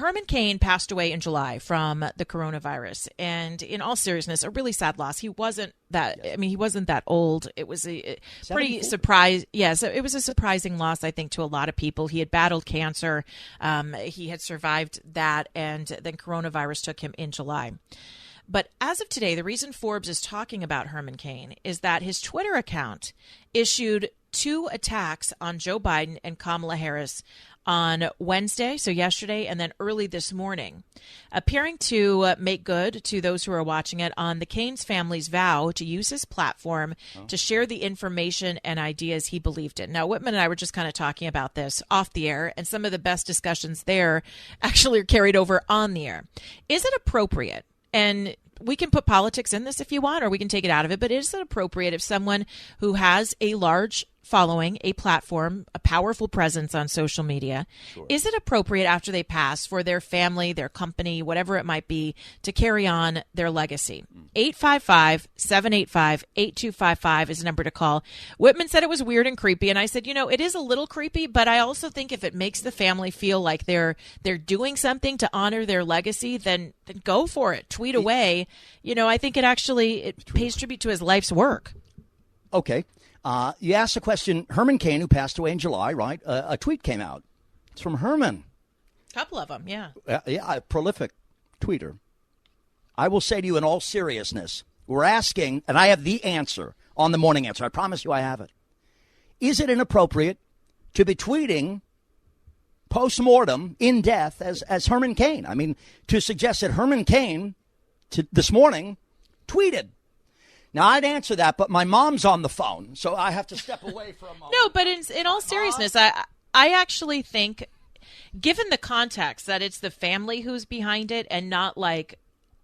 Herman Cain passed away in July from the coronavirus. And in all seriousness, a really sad loss. He wasn't that, he wasn't that old. It was a pretty surprise. Yes, it was a surprising loss, I think, to a lot of people. He had battled cancer. He had survived that, and then coronavirus took him in July. But as of today, the reason Forbes is talking about Herman Cain is that his Twitter account issued 2 attacks on Joe Biden and Kamala Harris on Wednesday, so yesterday, and then early this morning, appearing to make good to those who are watching it on the Cain's family's vow to use his platform to share the information and ideas he believed in. Now, Whitman and I were just kind of talking about this off the air, and some of the best discussions there actually are carried over on the air. Is it appropriate? And we can put politics in this if you want, or we can take it out of it, but is it appropriate if someone who has a large following, a platform, a powerful presence on social media, is it appropriate after they pass for their family, their company, whatever it might be, to carry on their legacy? 855-785-8255 is the number to call. Whitman said it was weird and creepy, and I said, it is a little creepy, but I also think if it makes the family feel like they're doing something to honor their legacy, then go for it. Tweet away. I think it pays tribute to his life's work. Okay. You asked the question, Herman Cain, who passed away in July, right? A tweet came out. It's from Herman. A couple of them, yeah. A prolific tweeter. I will say to you in all seriousness, we're asking, and I have the answer on the morning answer. I promise you I have it. Is it inappropriate to be tweeting post-mortem in death as Herman Cain? I mean, to suggest that Herman Cain this morning tweeted. Now, I'd answer that, but my mom's on the phone, so I have to step away for a moment. No, but in all seriousness, I actually think, given the context, that it's the family who's behind it and not like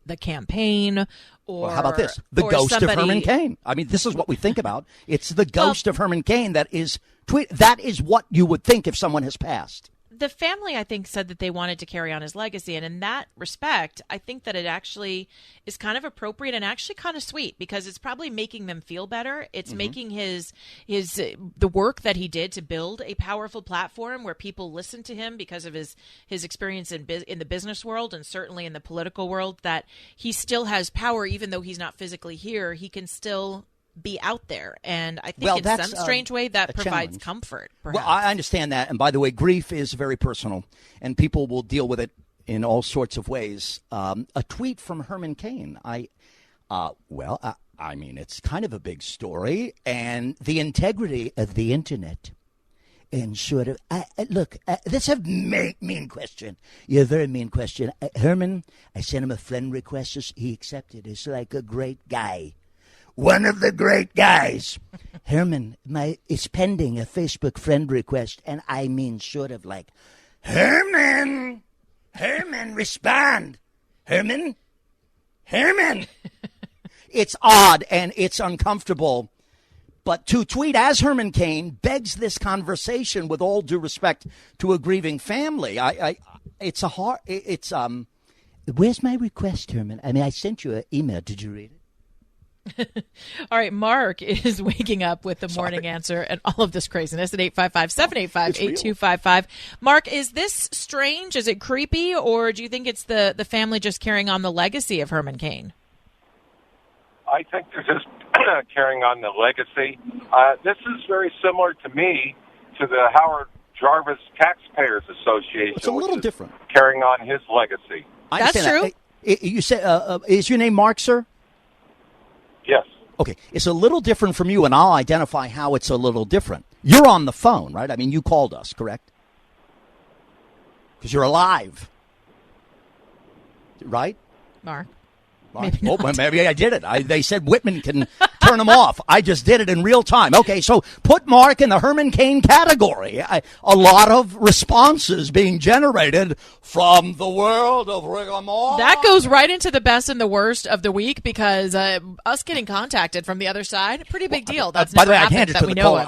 the campaign or... Well, how about this? The ghost of Herman Cain. I mean, this is what we think about. It's the ghost of Herman Cain that is that is what you would think if someone has passed. The family, I think, said that they wanted to carry on his legacy. And in that respect, I think that it actually is kind of appropriate and actually kind of sweet, because it's probably making them feel better. It's making the work that he did to build a powerful platform where people listen to him because of his experience in the business world and certainly in the political world, that he still has power. Even though he's not physically here, he can still be out there, and I think in some strange way that provides comfort. Perhaps. Well, I understand that, and by the way, grief is very personal, and people will deal with it in all sorts of ways. A tweet from Herman Cain. I mean, it's kind of a big story, and the integrity of the internet, and sort of look. That's a mean question. You're a very mean question, Herman. I sent him a friend request. He accepted. It's like a great guy. One of the great guys. Herman is pending a Facebook friend request, and I mean sort of like, Herman, respond. Herman. It's odd, and it's uncomfortable. But to tweet as Herman Cain begs this conversation with all due respect to a grieving family. Where's my request, Herman? I mean, I sent you an email. Did you read it? All right, Mark is waking up with the morning answer and all of this craziness at 855-785-8255. Mark, is this strange? Is it creepy? Or do you think it's the family just carrying on the legacy of Herman Cain? I think they're just carrying on the legacy. This is very similar to me to the Howard Jarvis Taxpayers Association. It's a little different. Carrying on his legacy. That's true. You said, is your name Mark, sir? Yes. Okay, it's a little different from you, and I'll identify how it's a little different. You're on the phone, right? I mean, you called us, correct? Because you're alive. Right? Mark. Maybe I did it. They said Whitman can turn them off. I just did it in real time. Okay, so put Mark in the Herman Cain category. A lot of responses being generated from the world of rigmarole. That goes right into the best and the worst of the week, because us getting contacted from the other side, pretty big deal. That's by the way, I hand it to the caller.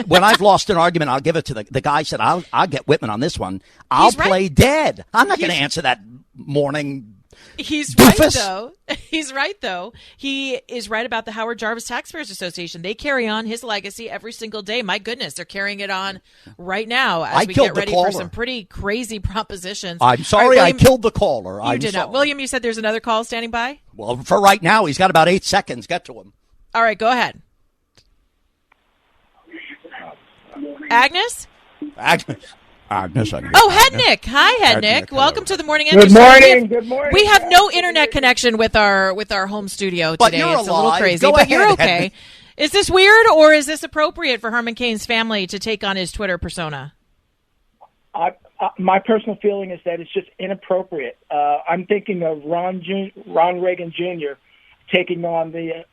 When I've lost an argument, I'll give it to the guy. Said I'll get Whitman on this one. I'll play dead. I'm not going to answer that morning He's Doofus. right, though. He's right, though. He is right about the Howard Jarvis Taxpayers Association. They carry on his legacy every single day. My goodness, they're carrying it on right now as we get ready for some pretty crazy propositions. I'm sorry, William, I killed the caller. You did not. William, you said there's another call standing by? Well, for right now, he's got about 8 seconds. Get to him. All right, go ahead. Agnes? Agnes. Oh, Hednick. Hi, Hednick. Welcome to the Morning Answer. Good morning. Good morning. We have no internet connection with our home studio today. It's a little crazy, but you're okay. Hednick. Is this weird, or is this appropriate for Herman Cain's family to take on his Twitter persona? My personal feeling is that it's just inappropriate. I'm thinking of Ron Reagan Jr. taking on the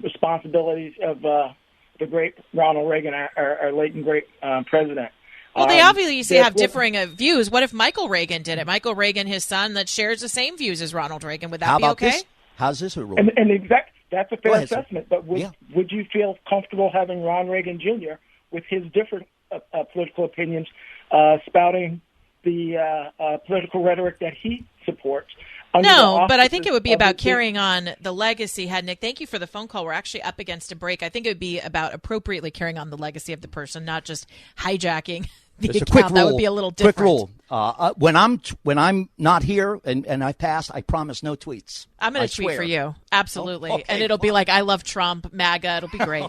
responsibilities of the great Ronald Reagan, our late and great president. Well, they obviously have differing views. What if Michael Reagan did it? Michael Reagan, his son, that shares the same views as Ronald Reagan. Would that be okay? This? How's this a rule? And that's a fair assessment. But would you feel comfortable having Ron Reagan Jr. with his different political opinions spouting the political rhetoric that he supports? No, but I think it would be about carrying on the legacy, Hednick. Thank you for the phone call. We're actually up against a break. I think it would be about appropriately carrying on the legacy of the person, not just hijacking the account. Quick rule. That would be a little different. Quick rule. When I'm not here and I've passed, I promise no tweets. I'm going to tweet for you. Absolutely. Okay, and it'll be like, I love Trump, MAGA. It'll be great.